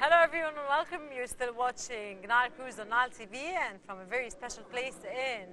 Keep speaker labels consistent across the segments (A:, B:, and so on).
A: Hello everyone and welcome. You're still watching Nile Cruise on Nile TV and from a very special place in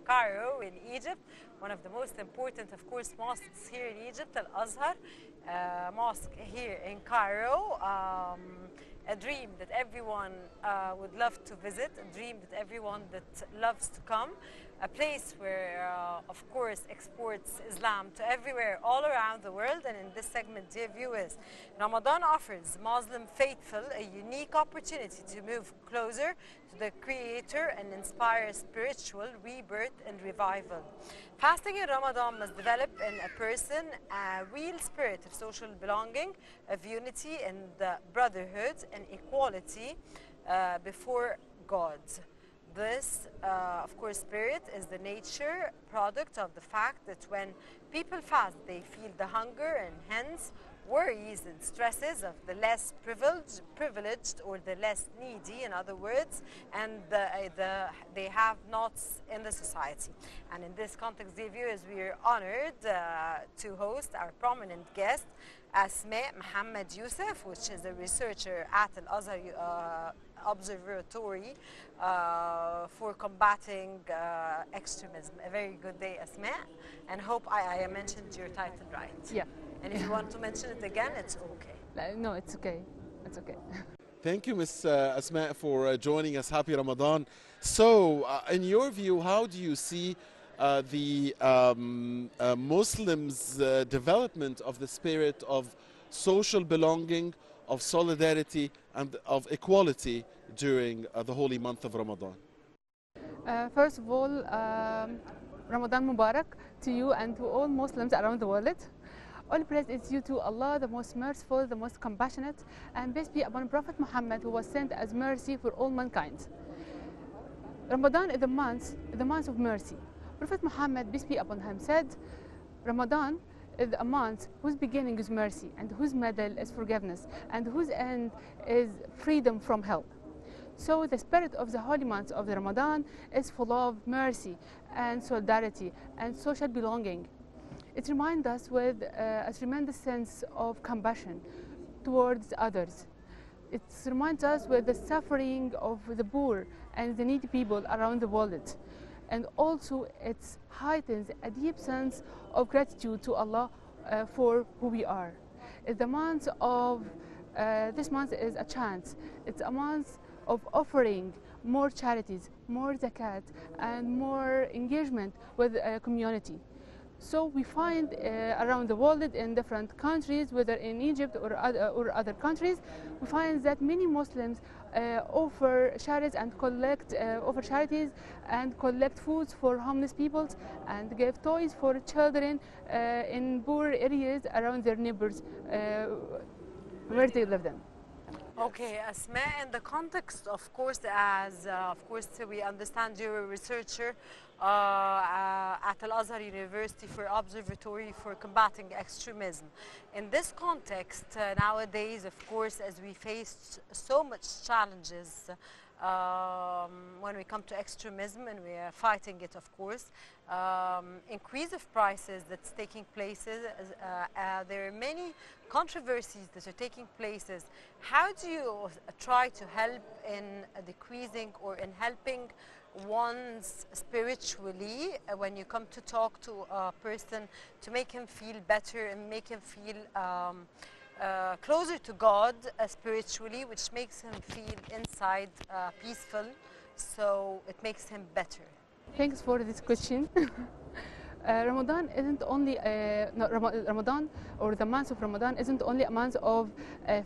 A: Cairo in Egypt. One of the most important, of course, mosques here in Egypt, Al-Azhar mosque here in Cairo. A dream that everyone would love to visit, a dream that everyone that loves to come. A place where, of course, exports Islam to everywhere, all around the world. And in this segment, dear viewers, Ramadan offers Muslim faithful a unique opportunity to move closer to the Creator and inspire spiritual rebirth and revival. Fasting in Ramadan must develop in a person a real spirit of social belonging, of unity and brotherhood and equality before God. This, of course, spirit is the nature product of the fact that when people fast, they feel the hunger and hence worries and stresses of the less privileged or the less needy, in other words, and they have nots in the society. And in this context, dear viewers, we are honored to host our prominent guest, Asma Mohammed Youssef, which is a researcher at Al-Azhar Observatory for combating extremism. A very good day, Asma, and hope I mentioned your title right.
B: Yeah.
A: And if you want to mention it again, it's okay.
B: No, it's okay. It's okay.
C: Thank you, Ms. Asma, for joining us. Happy Ramadan. So, in your view, how do you see the Muslims' development of the spirit of social belonging, of solidarity, and of equality during the holy month of Ramadan?
B: First of all, Ramadan Mubarak to you and to all Muslims around the world. All praise is due to Allah, the most merciful, the most compassionate, and peace be upon Prophet Muhammad, who was sent as mercy for all mankind. Ramadan is the month of mercy. Prophet Muhammad, peace be upon him, said, Ramadan is a month whose beginning is mercy, and whose middle is forgiveness, and whose end is freedom from hell. So the spirit of the holy month of the Ramadan is full of mercy and solidarity and social belonging. It reminds us with a tremendous sense of compassion towards others. It reminds us with the suffering of the poor and the needy people around the world. And also it heightens a deep sense of gratitude to Allah for who we are. The month of, this month is a chance. It's a month of offering more charities, more zakat, and more engagement with the community. So we find around the world in different countries, whether in Egypt or other countries, we find that many Muslims offer charities and collect foods for homeless people and give toys for children in poor areas around their neighbors where they live in.
A: Okay, Asma, in the context, of course, as we understand you're a researcher at Al-Azhar University for Observatory for Combating Extremism. In this context, nowadays, of course, as we face so much challenges when we come to extremism, and we are fighting it, of course, increase of prices that's taking place. There are many controversies that are taking places. How do you try to help in decreasing or in helping one's spiritually when you come to talk to a person to make him feel better and make him feel closer to God spiritually, which makes him feel inside peaceful, so it makes him better?
B: Thanks for this question. Ramadan isn't only Ramadan, or the month of Ramadan isn't only a month of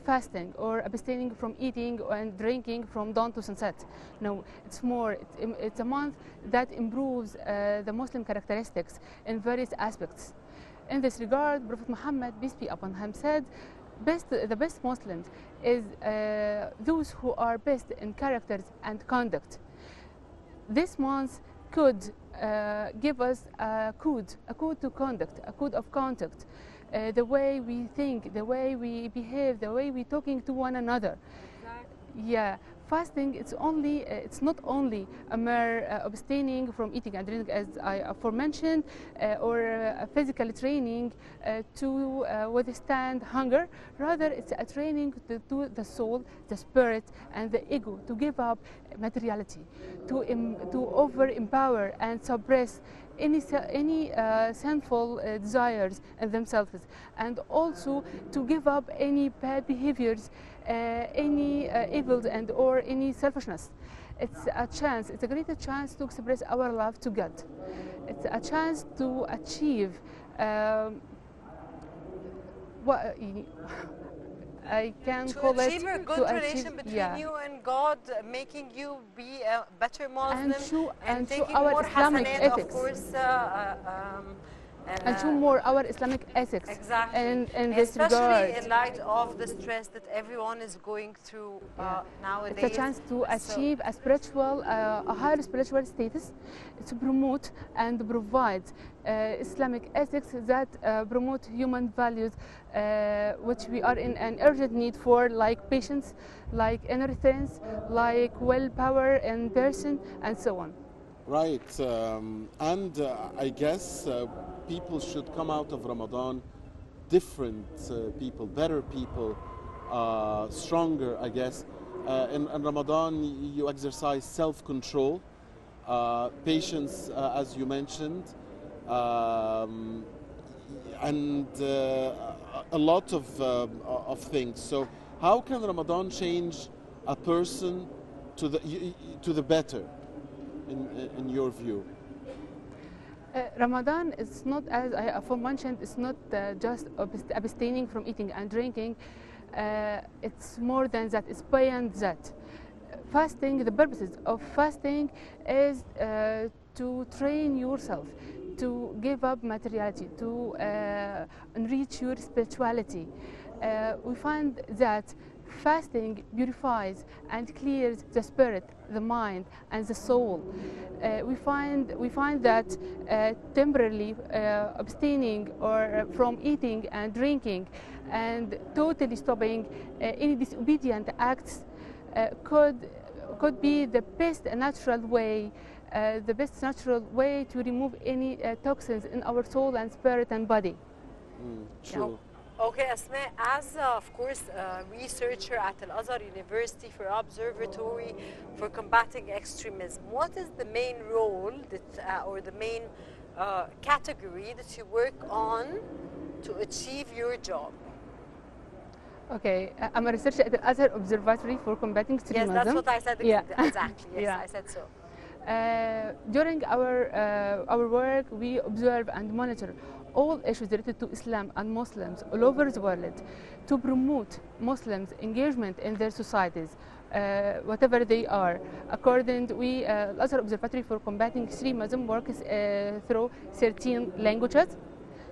B: fasting or abstaining from eating and drinking from dawn to sunset. No, it's more. It's a month that improves the Muslim characteristics in various aspects. In this regard, Prophet Muhammad, peace be upon him, said, the best Muslims is those who are best in characters and conduct. This month could give us a code to conduct, a code of conduct, the way we think, the way we behave, the way we're talking to one another. Exactly. Yeah, fasting, it's not only a mere abstaining from eating and drinking, as I aforementioned, or physical training to withstand hunger. Rather, it's a training to the soul, the spirit, and the ego to give up materiality, to over-empower and suppress any sinful desires in themselves, and also to give up any bad behaviors, any evils and or any selfishness. It's a chance, it's a greater chance to express our love to God. It's a chance to achieve what I can
A: To
B: call
A: achieve
B: it
A: a good relation between you and God, making you be a better Muslim,
B: and show
A: taking
B: our
A: more
B: Islamic
A: hasanat,
B: ethics.
A: of course,
B: and show more our Islamic ethics.
A: Exactly.
B: In this
A: especially
B: regard.
A: in light of the stress that everyone is going through nowadays.
B: It's a chance to achieve a spiritual, a higher spiritual status, to promote and provide Islamic ethics that promote human values, which we are in an urgent need for, like patience, like inner strength, like willpower in person, and so on.
C: Right, and I guess people should come out of Ramadan different people, better people, stronger, I guess. In Ramadan, you exercise self-control, patience, as you mentioned, and a lot of things. So, how can Ramadan change a person to the better, in your view?
B: Ramadan is not, as I aforementioned, it's not just abstaining from eating and drinking. It's more than that, it's beyond that. Fasting, the purposes of fasting is to train yourself, to give up materiality, to enrich your spirituality. We find that fasting purifies and clears the spirit, the mind, and the soul. We find that temporarily abstaining or from eating and drinking and totally stopping any disobedient acts could be the best natural way to remove any toxins in our soul and spirit and body.
C: True.
A: Okay, Asma, as of course a researcher at Al Azhar University for Observatory for Combating Extremism, what is the main role that, or the main category that you work on to achieve your job?
B: Okay, I'm a researcher at the Azhar Observatory for Combating Extremism.
A: Yes, that's what I said.
B: Yeah.
A: Exactly. Yes,
B: Yeah.
A: I said so.
B: During our work, we observe and monitor all issues related to Islam and Muslims all over the world to promote Muslims' engagement in their societies, whatever they are. According to Azhar Observatory for Combating Extremism works through 13 languages.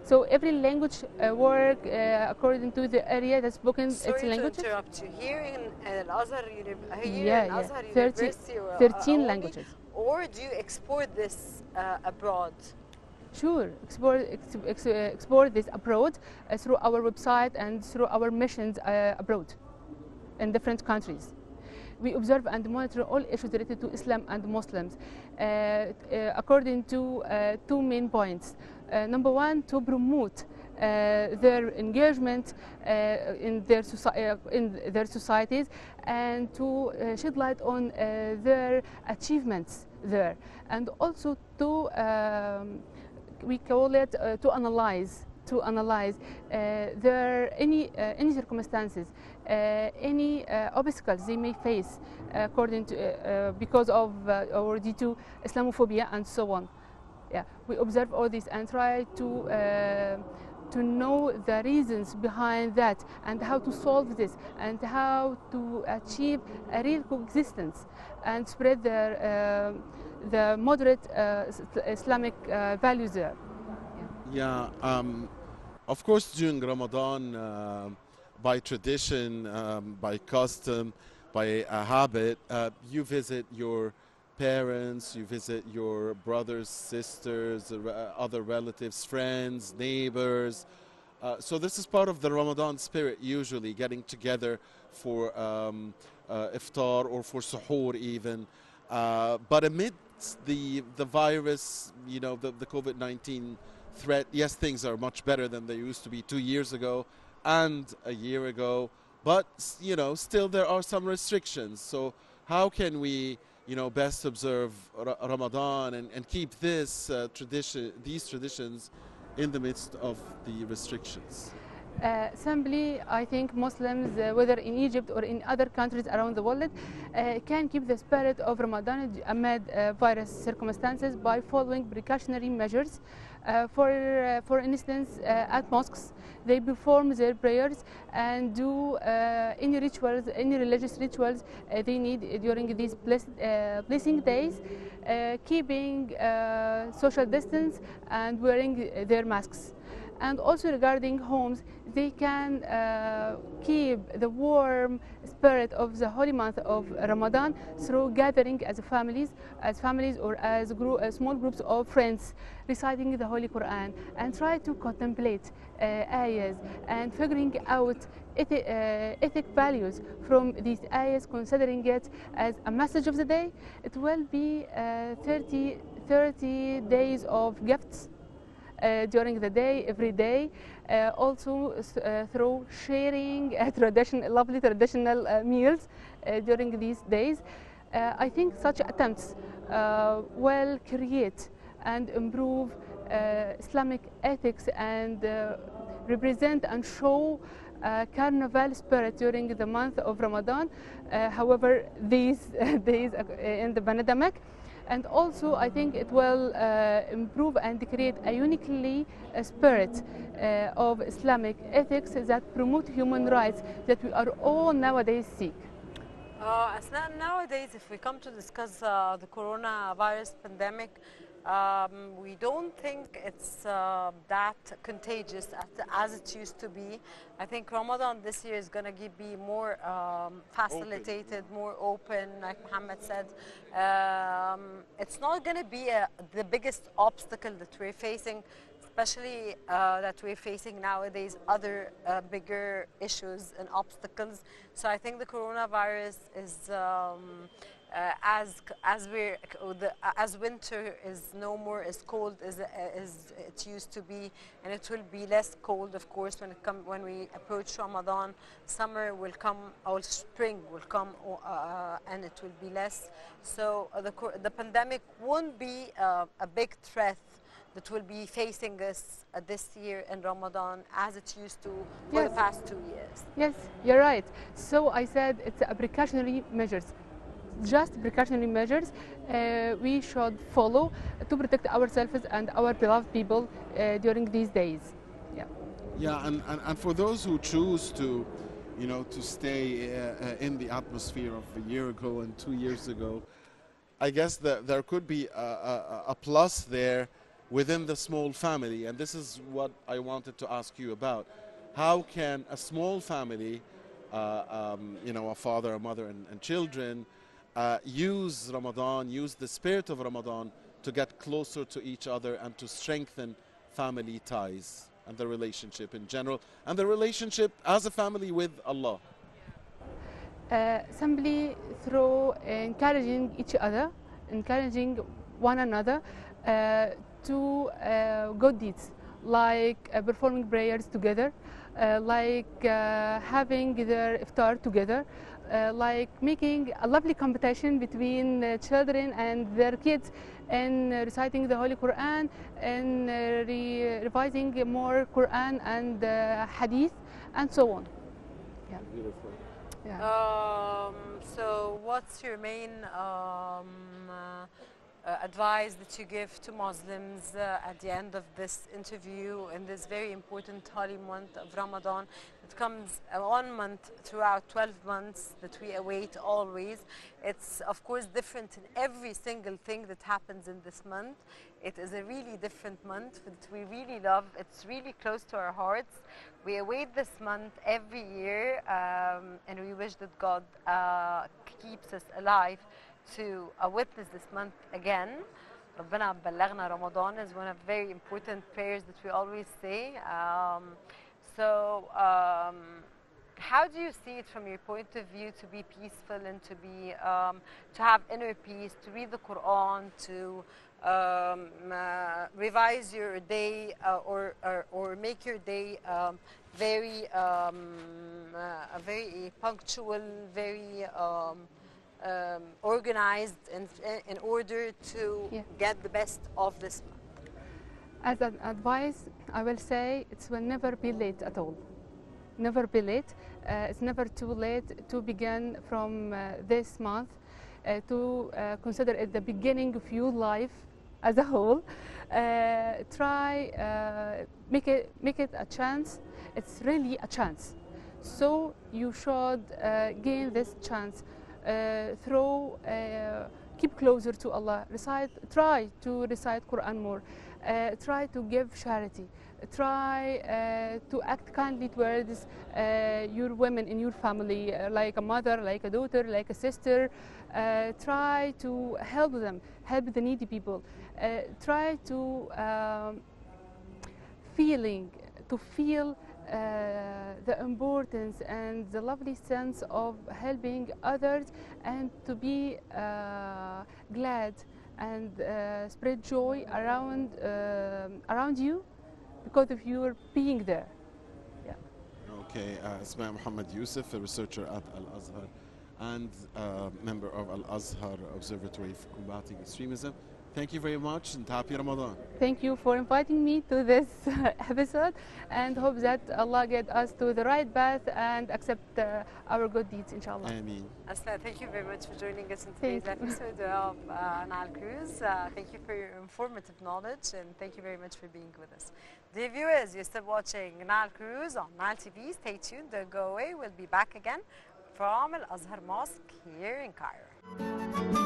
B: So every language work according to the area that's spoken its languages.
A: Sorry to interrupt you. Here in Al-Azhar
B: University,
A: University,
B: 13 languages.
A: Or do you export this abroad?
B: Sure, export this abroad through our website and through our missions abroad in different countries. We observe and monitor all issues related to Islam and Muslims according to two main points. Number one, to promote their engagement in their societies and to shed light on their achievements there, and also to we call it to analyze their any circumstances, any obstacles they may face according to because of or due to Islamophobia and so on. Yeah, we observe all this and try to know the reasons behind that and how to solve this and how to achieve a real coexistence and spread the moderate Islamic values there.
C: Yeah, of course, during Ramadan, by tradition, by custom, by a habit, you visit your parents, you visit your brothers, sisters, other relatives, friends, neighbors, So this is part of the Ramadan spirit, usually getting together for iftar or for suhoor even. But amidst the virus, you know, the COVID-19 threat, yes, things are much better than they used to be 2 years ago and a year ago. But, you know, still there are some restrictions. So how can we, you know, best observe Ramadan and keep this these traditions in the midst of the restrictions?
B: Simply, I think Muslims, whether in Egypt or in other countries around the world, can keep the spirit of Ramadan amid virus circumstances by following precautionary measures. For instance, at mosques, they perform their prayers and do any rituals, any religious rituals they need during these blessing days, keeping social distance and wearing their masks. And also regarding homes, they can keep the warm spirit of the holy month of Ramadan through gathering as families or as small groups of friends, reciting the Holy Quran and try to contemplate ayahs and figuring out ethic values from these ayahs, considering it as a message of the day. It will be 30 days of gifts during the day, every day, also through sharing lovely traditional meals during these days. I think such attempts will create and improve Islamic ethics and represent and show carnival spirit during the month of Ramadan. However, these days in the pandemic. And also, I think it will improve and create a uniquely spirit of Islamic ethics that promote human rights that we are all nowadays seek.
A: Asna, nowadays, if we come to discuss the coronavirus pandemic, we don't think it's that contagious as it used to be. I think Ramadan this year is going to be more facilitated, more open, like Muhammad said. It's not going to be the biggest obstacle that we're facing, especially that we're facing nowadays other bigger issues and obstacles. So I think the coronavirus is as winter is no more as cold as it used to be, and it will be less cold, of course, when we approach Ramadan. Summer will come, or spring will come, and it will be less. So the pandemic won't be a big threat that will be facing us this year in Ramadan as it used to for the past 2 years.
B: Yes, you're right. So I said it's a precautionary measures. Just precautionary measures we should follow to protect ourselves and our beloved people during these days. Yeah.
C: Yeah, and for those who choose to, you know, to stay in the atmosphere of a year ago and 2 years ago, I guess that there could be a plus there within the small family, and this is what I wanted to ask you about. How can a small family, you know, a father, a mother, and children, use Ramadan, use the spirit of Ramadan to get closer to each other and to strengthen family ties and the relationship in general and the relationship as a family with Allah?
B: Simply through encouraging each other, encouraging one another to good deeds, like performing prayers together, like having their iftar together, like making a lovely competition between children and their kids in reciting the Holy Quran and revising more Quran and Hadith and so on. Yeah.
C: Beautiful.
B: Yeah.
A: So what's your main advice that you give to Muslims at the end of this interview in this very important holy month of Ramadan? It comes 1 month throughout 12 months that we await always. It's of course different in every single thing that happens in this month. It is a really different month that we really love. It's really close to our hearts. We await this month every year, and we wish that God keeps us alive to witness this month again. ربنا بلغنا Ramadan is one of very important prayers that we always say. So, how do you see it from your point of view to be peaceful and to be to have inner peace, to read the Quran, to revise your day or make your day very very punctual, very organized in order to
B: Yeah.
A: get the best of this month?
B: As an advice, I will say it will never be late at all. Never be late. It's never too late to begin from this month to consider it the beginning of your life as a whole. Make it a chance. It's really a chance. So you should gain this chance through keep closer to Allah. Try to recite Quran more. Try to give charity. Try to act kindly towards your women in your family, like a mother, like a daughter, like a sister. Try to help them, help the needy people. Try to feel the importance and the lovely sense of helping others, and to be glad and spread joy around you because of your being there. Yeah.
C: Okay, Asma Muhammad Yusuf, a researcher at Al-Azhar and member of Al-Azhar Observatory for Combating Extremism. Thank you very much and happy Ramadan.
B: Thank you for inviting me to this episode, and hope that Allah get us to the right path and accept our good deeds, inshallah.
C: Ameen.
A: Asla, thank you very much for joining us in today's
B: Thank you.
A: episode of Nile Cruise. Thank you for your informative knowledge, and thank you very much for being with us. Dear viewers, you're still watching Nile Cruise on Nile TV. Stay tuned, don't go away. We'll be back again from Al-Azhar Mosque here in Cairo.